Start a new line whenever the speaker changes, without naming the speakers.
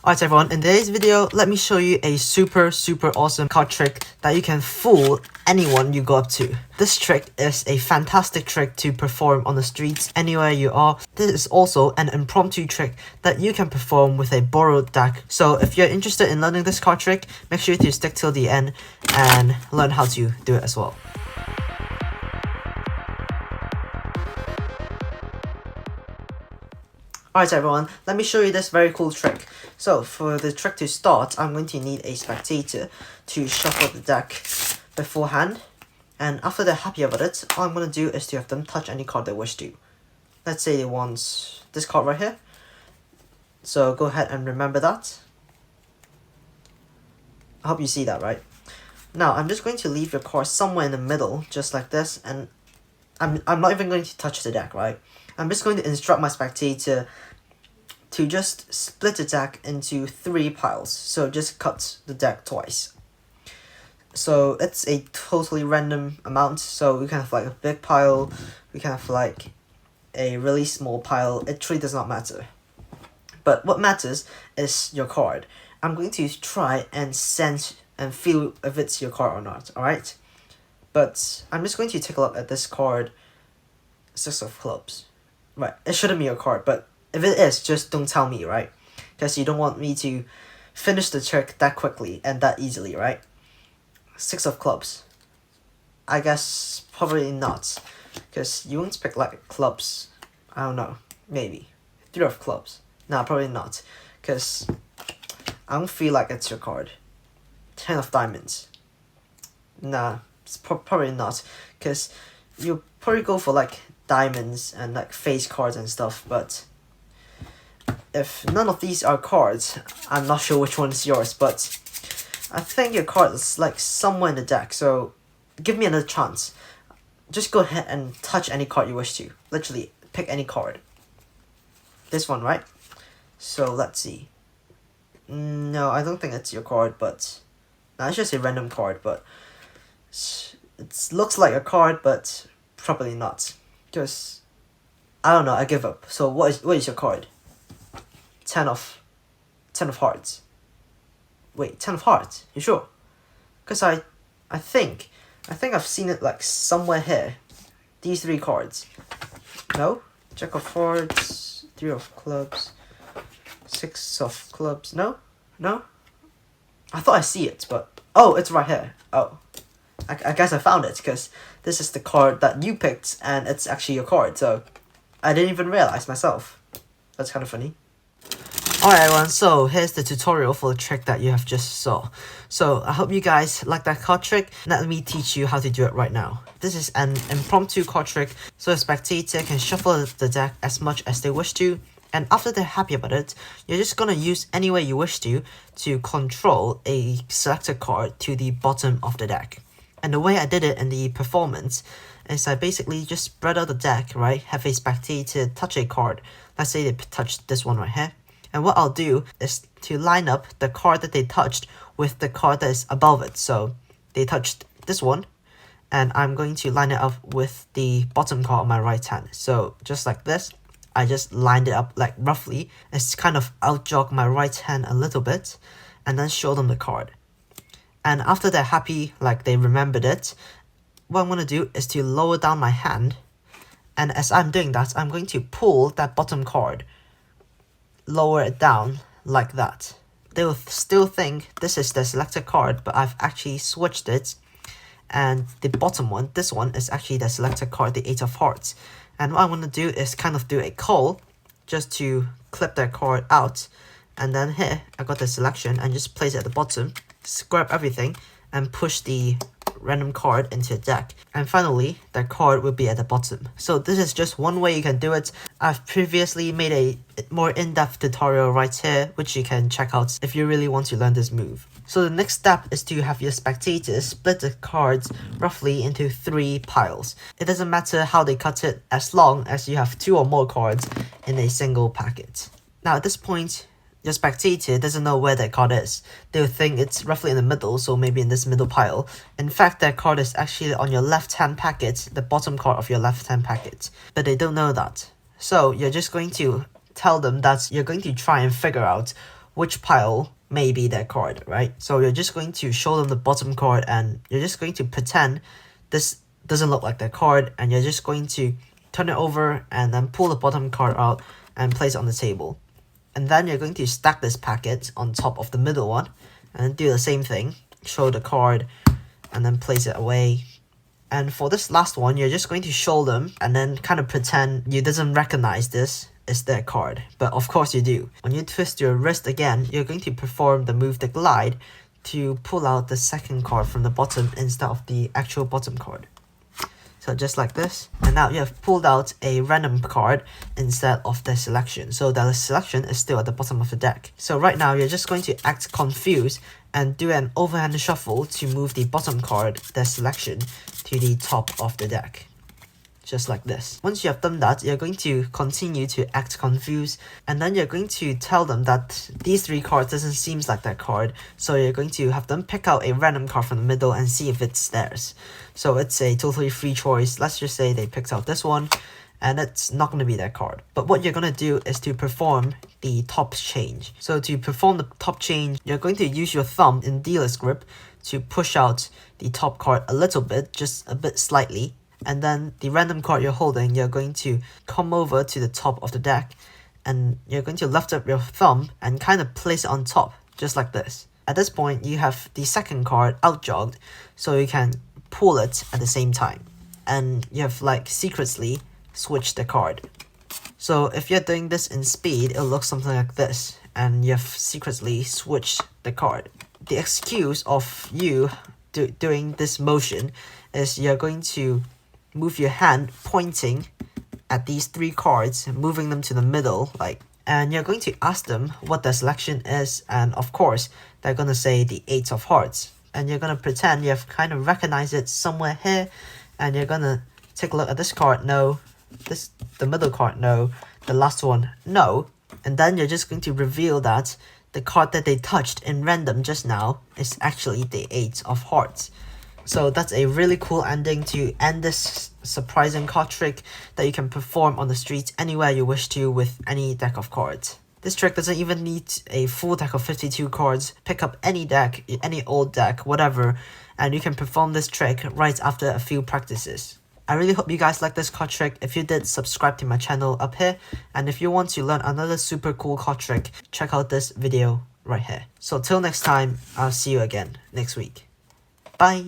Alright everyone, in today's video, let me show you a super awesome card trick that you can fool anyone you go up to. This trick is a fantastic trick to perform on the streets anywhere you are. This is also an impromptu trick that you can perform with a borrowed deck. So if you're interested in learning this card trick, make sure to stick till the end and learn how to do it as well. Alright everyone, let me show you this very cool trick. So for the trick to start, I'm going to need a spectator to shuffle the deck beforehand. And after they're happy about it, all I'm going to do is to have them touch any card they wish to. Let's say they want this card right here. So go ahead and remember that. I hope you see that, right? Now I'm just going to leave your card somewhere in the middle, just like this. And I'm not even going to touch the deck, right? I'm just going to instruct my spectator to just split the deck into 3 piles. So just cut the deck twice. So it's a totally random amount. So we can have like a big pile, we can have like a really small pile. It really does not matter. But what matters is your card. I'm going to try and sense and feel if it's your card or not, alright? But I'm just going to take a look at this card, 6 of clubs. Right, it shouldn't be your card, but if it is, just don't tell me, right? Because you don't want me to finish the trick that quickly and that easily, right? 6 of clubs. I guess probably not. Because you won't pick like clubs. I don't know. Maybe. 3 of clubs. Nah, probably not. Because I don't feel like it's your card. 10 of diamonds. Nah, it's probably not. Because you'll probably go for like diamonds and like face cards and stuff, but if none of these are cards, I'm not sure which one is yours, but I think your card is like somewhere in the deck, so give me another chance. Just go ahead and touch any card you wish to. Literally, pick any card. This one, right? So let's see. No, I don't think it's your card, but no, it's just a random card, but it looks like a card, but probably not. Because I don't know, I give up. So what is your card? 10 of hearts. Wait, 10 of hearts? You sure? Because I think I've seen it like somewhere here. These 3 cards. No? Jack of hearts, 3 of clubs, 6 of clubs. No? No? I thought I see it, but oh, it's right here. Oh. I guess I found it because this is the card that you picked and it's actually your card, so I didn't even realize myself. That's kind of funny. Alright everyone, so here's the tutorial for the trick that you have just saw. So I hope you guys like that card trick. Let me teach you how to do it right now. This is an impromptu card trick, so a spectator can shuffle the deck as much as they wish to. And after they're happy about it, you're just gonna use any way you wish to control a selected card to the bottom of the deck. And the way I did it in the performance is I basically just spread out the deck, right? Have a spectator touch a card. Let's say they touch this one right here. And what I'll do is to line up the card that they touched with the card that is above it. So they touched this one, and I'm going to line it up with the bottom card on my right hand. So just like this, I just lined it up like roughly. It's kind of out jog my right hand a little bit, and then show them the card. And after they're happy, like they remembered it, what I'm going to do is to lower down my hand. And as I'm doing that, I'm going to pull that bottom card, lower it down like that. They will still think this is the selected card, but I've actually switched it. And the bottom one, this one, is actually the selected card, the 8 of hearts. And what I'm going to do is kind of do a call, just to clip that card out. And then here, I got the selection and just place it at the bottom. Grab everything and push the random card into the deck, and finally that card will be at the bottom. So this is just one way you can do it. I've previously made a more in-depth tutorial right here, which you can check out if you really want to learn this move. So the next step is to have your spectators split the cards roughly into 3 piles. It doesn't matter how they cut it as long as you have 2 or more cards in a single packet. Now at this point, your spectator doesn't know where that card is. They'll think it's roughly in the middle, so maybe in this middle pile. In fact, that card is actually on your left-hand packet, the bottom card of your left-hand packet. But they don't know that. So you're just going to tell them that you're going to try and figure out which pile may be their card, right? So you're just going to show them the bottom card and you're just going to pretend this doesn't look like their card, and you're just going to turn it over and then pull the bottom card out and place it on the table. And then you're going to stack this packet on top of the middle one and then do the same thing. Show the card and then place it away. And for this last one, you're just going to show them and then kind of pretend you doesn't recognize this is their card. But of course you do. When you twist your wrist again, you're going to perform the move the glide to pull out the second card from the bottom instead of the actual bottom card. So just like this, and now you have pulled out a random card instead of the selection, so the selection is still at the bottom of the deck. So right now you're just going to act confused and do an overhand shuffle to move the bottom card, the selection, to the top of the deck. Just like this. Once you have done that, you're going to continue to act confused, and then you're going to tell them that these three cards doesn't seem like their card, so you're going to have them pick out a random card from the middle and see if it's theirs. So it's a totally free choice. Let's just say they picked out this one, and it's not going to be their card. But what you're going to do is to perform the top change. So to perform the top change, you're going to use your thumb in dealer's grip to push out the top card a little bit, just a bit slightly. And then the random card you're holding, you're going to come over to the top of the deck and you're going to lift up your thumb and kind of place it on top, just like this. At this point, you have the second card out-jogged, so you can pull it at the same time. And you have like secretly switched the card. So if you're doing this in speed, it'll look something like this. And you have secretly switched the card. The excuse of you doing this motion is you're going to move your hand pointing at these three cards, moving them to the middle, and you're going to ask them what their selection is, and of course they're going to say the 8 of hearts, and you're going to pretend you have kind of recognized it somewhere here, and you're going to take a look at this card, no, the middle card, no, the last one, no, and then you're just going to reveal that the card that they touched in random just now is actually the 8 of hearts. So that's a really cool ending to end this surprising card trick that you can perform on the streets anywhere you wish to with any deck of cards. This trick doesn't even need a full deck of 52 cards. Pick up any deck, any old deck, whatever, and you can perform this trick right after a few practices. I really hope you guys like this card trick. If you did, subscribe to my channel up here, and if you want to learn another super cool card trick, check out this video right here. So till next time, I'll see you again next week. Bye!